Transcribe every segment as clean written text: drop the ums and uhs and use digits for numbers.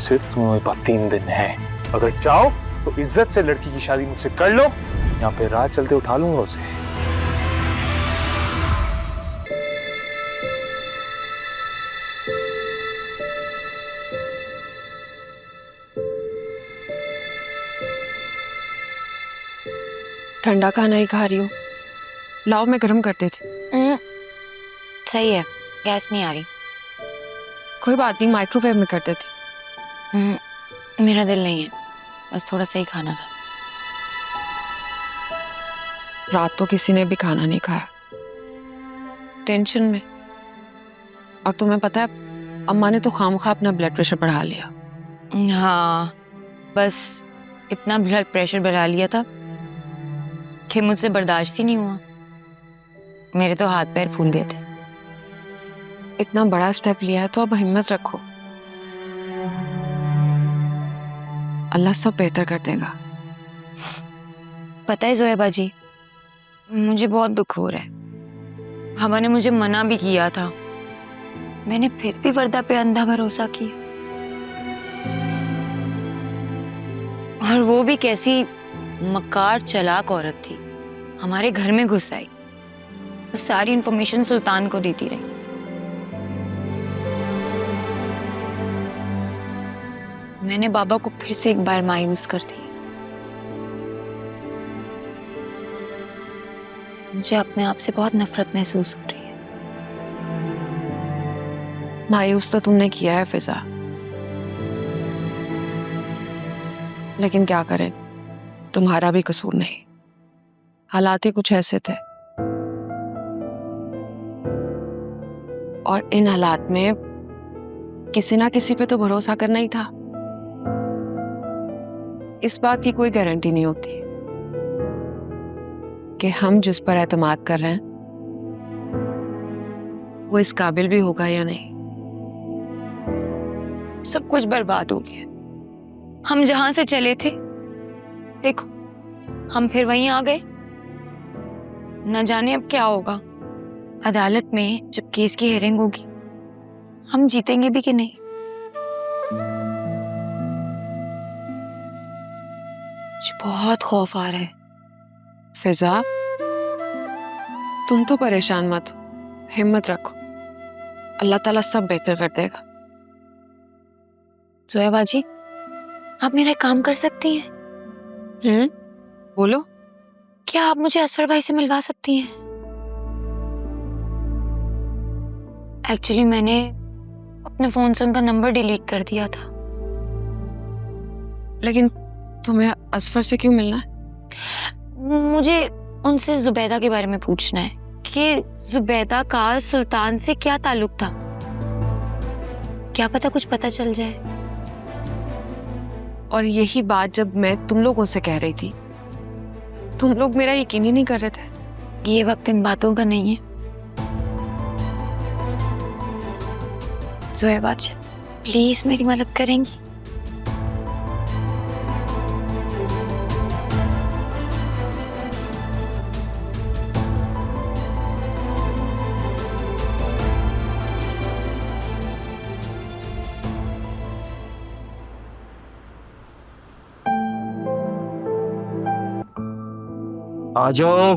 सिर्फ तुम्हें पास 3 दिन है। अगर चाहो तो इज्जत से लड़की की शादी मुझसे कर लो, या फिर रात चलते उठा लूंगा उसे। ठंडा खाना ही खा रही हूँ, लाओ मैं गर्म कर देती। सही है, गैस नहीं आ रही। कोई बात नहीं, माइक्रोवेव में कर देती। मेरा दिल नहीं है, बस थोड़ा सा ही खाना था। रात तो किसी ने भी खाना नहीं खाया, टेंशन में। और तुम्हें पता है, अम्मा ने तो खामखा अपना ब्लड प्रेशर बढ़ा लिया। हाँ, बस इतना ब्लड प्रेशर बढ़ा लिया था कि मुझसे बर्दाश्त ही नहीं हुआ। मेरे तो हाथ पैर फूल गए थे। इतना बड़ा स्टेप लिया है तो अब हिम्मत रखो, अल्लाह सब बेहतर कर देगा। पता है जोया जी, मुझे बहुत दुख हो रहा है। हवा ने मुझे मना भी किया था, मैंने फिर भी वर्दा पे अंधा भरोसा किया। और वो भी कैसी मक्कार चालाक औरत थी, हमारे घर में घुस आई और सारी इंफॉर्मेशन सुल्तान को देती रही। मैंने बाबा को फिर से एक बार मायूस कर दिया। मुझे अपने आप से बहुत नफरत महसूस हो रही है। मायूस तो तुमने किया है फिजा, लेकिन क्या करें, तुम्हारा भी कसूर नहीं, हालात ही कुछ ऐसे थे। और इन हालात में किसी ना किसी पे तो भरोसा करना ही था। इस बात की कोई गारंटी नहीं होती कि हम जिस पर एतमाद कर रहे हैं वो इस काबिल भी होगा या नहीं। सब कुछ बर्बाद हो गया। हम जहां से चले थे, देखो हम फिर वहीं आ गए। न जाने अब क्या होगा। अदालत में जब केस की हियरिंग होगी, हम जीतेंगे भी कि नहीं। मुझे बहुत खौफ आ रहा है। फिजा, तुम तो परेशान मत हो, हिम्मत रखो, अल्लाह ताला सब बेहतर कर देगा। जोया बाजी, आप मेरा एक काम कर सकती हैं? बोलो। क्या आप मुझे असफर भाई से मिलवा सकती हैं? एक्चुअली मैंने अपने फोन से उनका नंबर डिलीट कर दिया था। लेकिन तुम्हें असफर से क्यों मिलना है? मुझे उनसे जुबैदा के बारे में पूछना है कि जुबैदा का सुल्तान से क्या ताल्लुक था। क्या पता कुछ पता चल जाए। और यही बात जब मैं तुम लोगों से कह रही थी, तुम लोग मेरा यकीन ही नहीं कर रहे थे। ये वक्त इन बातों का नहीं है। जोया बाजी, प्लीज मेरी मदद करेंगी? आ जाओ।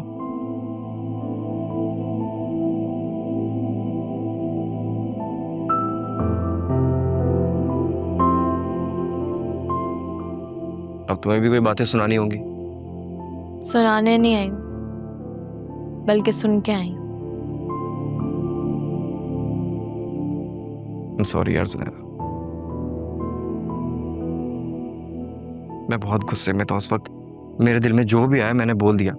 अब तुम्हें भी कोई बातें सुनानी होंगी। सुनाने नहीं आई, बल्कि सुन के आई। सॉरी यार सुनैरा, मैं बहुत गुस्से में था उस वक्त। मेरे दिल में जो भी आया मैंने बोल दिया।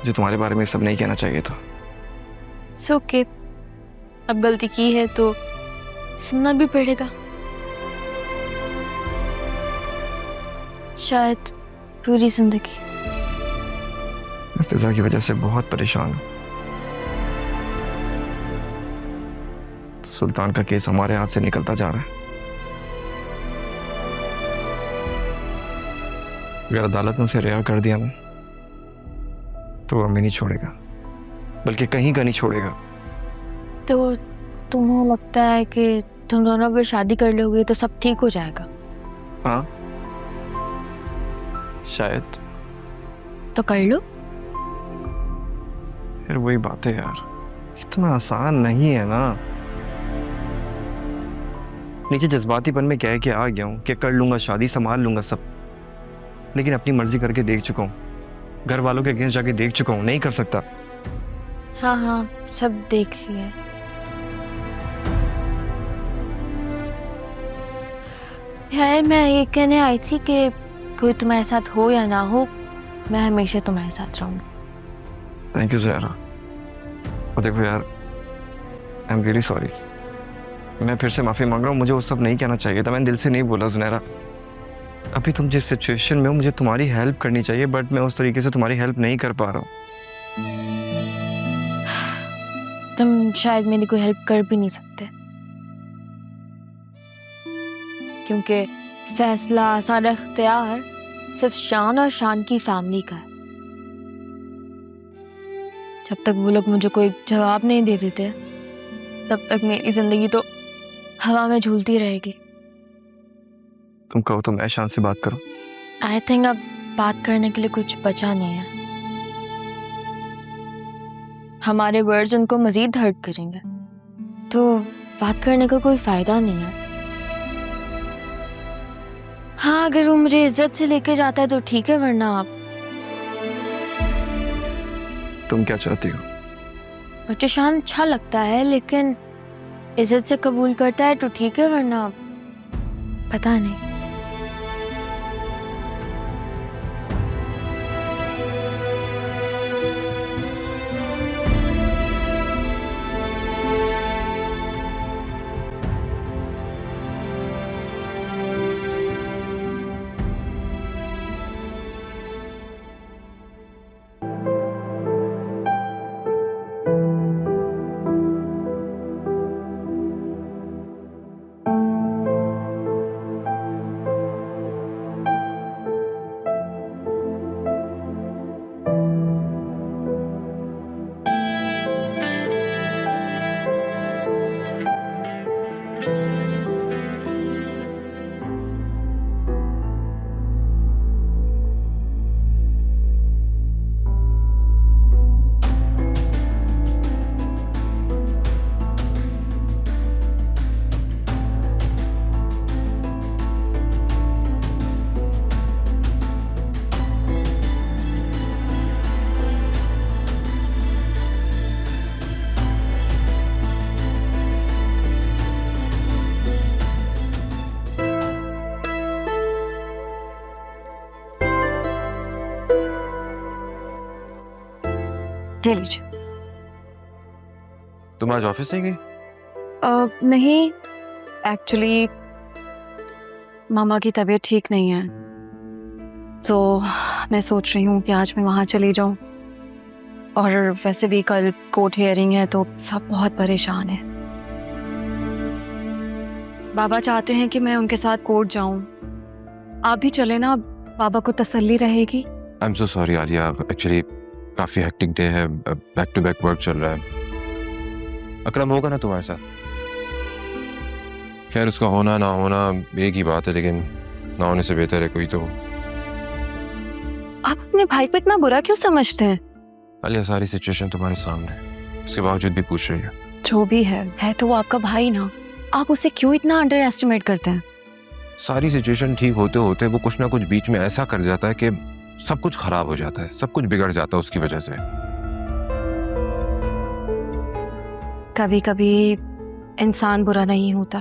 जो तुम्हारे बारे में सब नहीं कहना चाहिए था। सो के अब गलती की है तो सुनना भी पड़ेगा। शायद पूरी जिंदगी। मैं फिजा की वजह से बहुत परेशान हूं। सुल्तान का केस हमारे हाथ से निकलता जा रहा है। अगर अदालत ने उसे रिहा कर दिया ना, तो वो हमें नहीं छोड़ेगा, बल्कि कहीं का नहीं छोड़ेगा। तो तुम्हें लगता है कि तुम दोनों अगर शादी कर लोगे तो सब ठीक हो जाएगा? हाँ शायद। तो कर लो। फिर वही बात है यार, इतना आसान नहीं है ना। नीचे जज्बातीपन में कह के आ गया हूँ कि कर लूंगा शादी, संभाल लूंगा सब, लेकिन अपनी मर्जी करके देख चुका हूँ, घर वालों के अगेंस्ट जाके देख चुका हूँ, नहीं कर सकता। हाँ हाँ सब देख लिया। यार मैं ये कहने आई थी कि कोई तुम्हारे साथ हो या ना हो, मैं हमेशा तुम्हारे साथ रहूंगी। Thank you Zahra. और देखो यार, आई एम रियली सॉरी, मैं फिर से माफ़ी मांग रहा हूँ, मुझे वो सब नहीं कहना चाहिए था, मैंने दिल से नहीं बोला ज़ुनैरा। अभी तुम जिस सिचुएशन में हो मुझे तुम्हारी हेल्प करनी चाहिए, बट मैं उस तरीके से तुम्हारी हेल्प नहीं कर पा रहा हूँ। तुम शायद मेरी कोई हेल्प कर भी नहीं सकते, क्योंकि फैसला, सारा इख्तियार सिर्फ शान और शान की फैमिली का है। जब तक वो लोग मुझे कोई जवाब नहीं दे देते, तब तक मेरी जिंदगी तो हवा में झूलती रहेगी। तुम कहो तो मैं शान से बात करूं? आई थिंक अब बात करने के लिए कुछ बचा नहीं है। हमारे वर्ड्स उनको मजीद हर्ट करेंगे, तो बात करने का कोई फायदा नहीं है। हाँ अगर वो मुझे इज्जत से लेके जाता है तो ठीक है, वरना आप। तुम क्या चाहती हो? मुझे शान अच्छा लगता है, लेकिन इज्जत से कबूल करता है तो ठीक है, वरना पता नहीं। ले लीजिए। तुम आज ऑफिस नहीं गई? नहीं, एक्चुअली मामा की तबीयत ठीक नहीं है, तो मैं सोच रही हूँ कि आज मैं वहाँ चली जाऊँ। और वैसे भी कल कोर्ट हियरिंग है, तो सब बहुत परेशान है। बाबा चाहते हैं कि मैं उनके साथ कोर्ट जाऊँ। आप भी चले ना, बाबा को तसल्ली रहेगी। I am so sorry Alia, actually काफी हेक्टिक डे है, बैक टू बैक वर्क चल रहा है। अकरम होगा ना तुम्हारे साथ? खैर उसका होना ना होना एक ही बात है, लेकिन ना होने से बेहतर है कोई तो। आप अपने भाई को इतना बुरा क्यों समझते हैं? आलिया सारी सिचुएशन तुम्हारे सामने है, उसके बावजूद भी पूछ रही है। जो भी है तो वो आपका भाई ना, आप उसे क्यों इतना अंडर एस्टिमेट करते हैं? सारी सिचुएशन ठीक होते होते वो कुछ ना कुछ बीच में ऐसा कर जाता है कि सब कुछ खराब हो जाता है, सब कुछ बिगड़ जाता है उसकी वजह से। कभी कभी इंसान बुरा नहीं होता,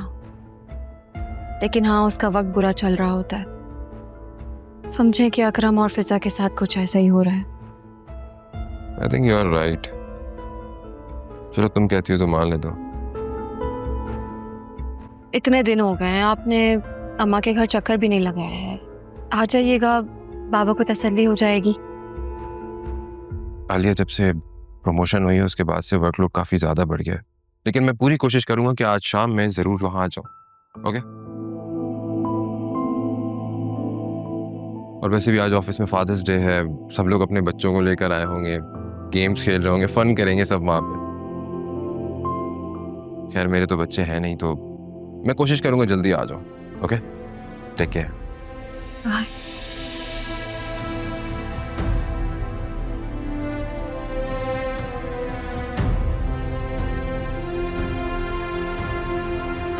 लेकिन हाँ उसका वक्त बुरा चल रहा होता है। समझें कि अकरम और फिजा के साथ कुछ ऐसा ही हो रहा है। I think you are right. चलो तुम कहती हो तो मान ले दो। इतने दिन हो गए हैं, आपने अम्मा के घर चक्कर भी नहीं लगाया है। आ जाइएगा, बाबा को तसल्ली हो जाएगी। आलिया जब से प्रमोशन हुई है उसके बाद से वर्कलोड काफी ज्यादा बढ़ गया है, लेकिन मैं पूरी कोशिश करूंगा कि आज शाम में जरूर वहां आ जाऊं। ओके? और वैसे भी आज ऑफिस में फादर्स डे है, सब लोग अपने बच्चों को लेकर आए होंगे, गेम्स खेल रहे होंगे, फन करेंगे सब वहां पे। खैर मेरे तो बच्चे हैं नहीं, तो मैं कोशिश करूंगा जल्दी आ जाऊं। Okay, take care. बाय।